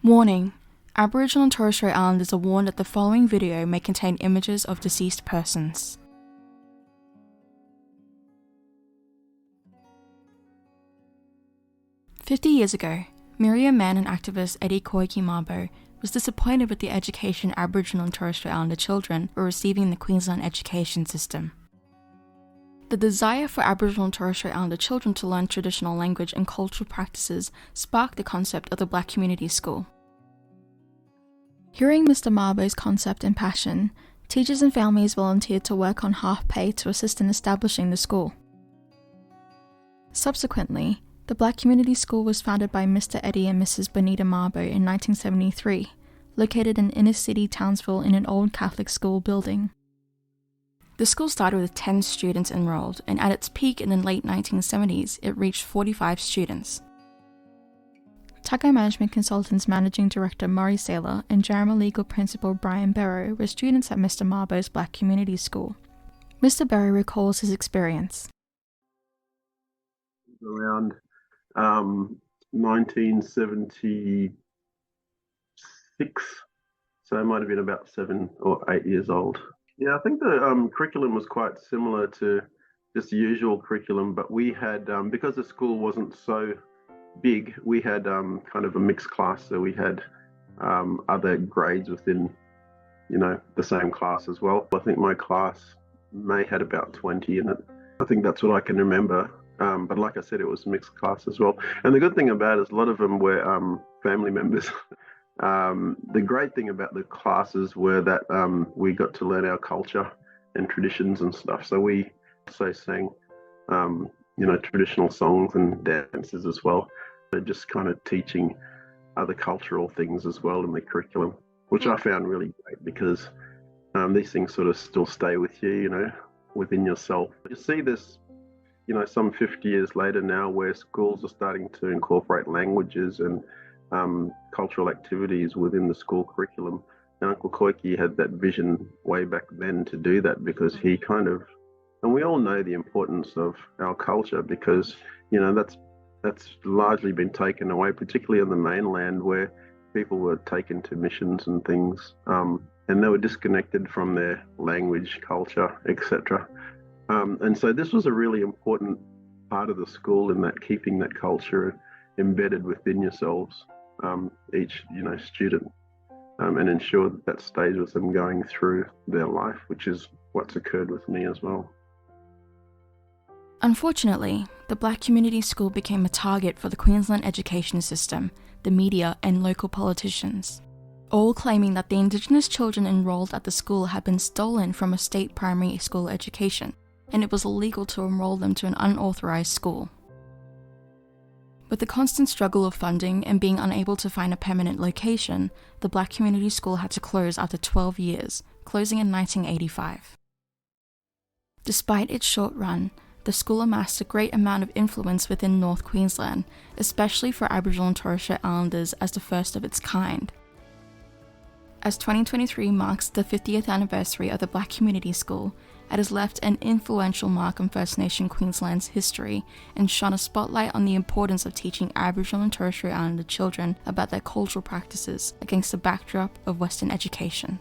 Warning: Aboriginal and Torres Strait Islanders are warned that the following video may contain images of deceased persons. "50 years ago, Miriam man and activist Eddie Koiki Mabo was disappointed with the education Aboriginal and Torres Strait Islander children were receiving in the Queensland education system. The desire for Aboriginal and Torres Strait Islander children to learn traditional language and cultural practices sparked the concept of the Black Community School. Hearing Mr. Mabo's concept and passion, teachers and families volunteered to work on half pay to assist in establishing the school. Subsequently, the Black Community School was founded by Mr. Eddie and Mrs. Bonita Mabo in 1973, located in inner-city Townsville in an old Catholic school building. The school started with 10 students enrolled, and at its peak in the late 1970s, it reached 45 students. Tagai Management Consultants Managing Director Murray Saylor and Jaramer Legal Principal Brian Bero were students at Mr. Mabo's Black Community School. Mr. Bero recalls his experience. Around 1976, so I might have been about 7 or 8 years old. Yeah, I think the curriculum was quite similar to just the usual curriculum, but we had, because the school wasn't so big, we had kind of a mixed class, so we had other grades within, the same class as well. I think my class may had about 20 in it. I think that's what I can remember. But like I said, it was a mixed class as well. And the good thing about it is a lot of them were family members. The great thing about the classes were that we got to learn our culture and traditions and stuff. So we also sang, traditional songs and dances as well. So just kind of teaching other cultural things as well in the curriculum, which I found really great because these things sort of still stay with you, within yourself. You see this, some 50 years later now where schools are starting to incorporate languages and cultural activities within the school curriculum. And Uncle Koiki had that vision way back then to do that because he and we all know the importance of our culture because, that's largely been taken away, particularly on the mainland where people were taken to missions and things, and they were disconnected from their language, culture, etc. And so this was a really important part of the school in that keeping that culture embedded within yourselves, each student, and ensure that stays with them going through their life, which is what's occurred with me as well. Unfortunately, the Black Community School became a target for the Queensland education system, the media and local politicians, all claiming that the Indigenous children enrolled at the school had been stolen from a state primary school education, and it was illegal to enroll them to an unauthorised school. With the constant struggle of funding and being unable to find a permanent location, the Black Community School had to close after 12 years, closing in 1985. Despite its short run, the school amassed a great amount of influence within North Queensland, especially for Aboriginal and Torres Strait Islanders as the first of its kind. As 2023 marks the 50th anniversary of the Black Community School, it has left an influential mark on First Nation Queensland's history and shone a spotlight on the importance of teaching Aboriginal and Torres Strait Islander children about their cultural practices against the backdrop of Western education.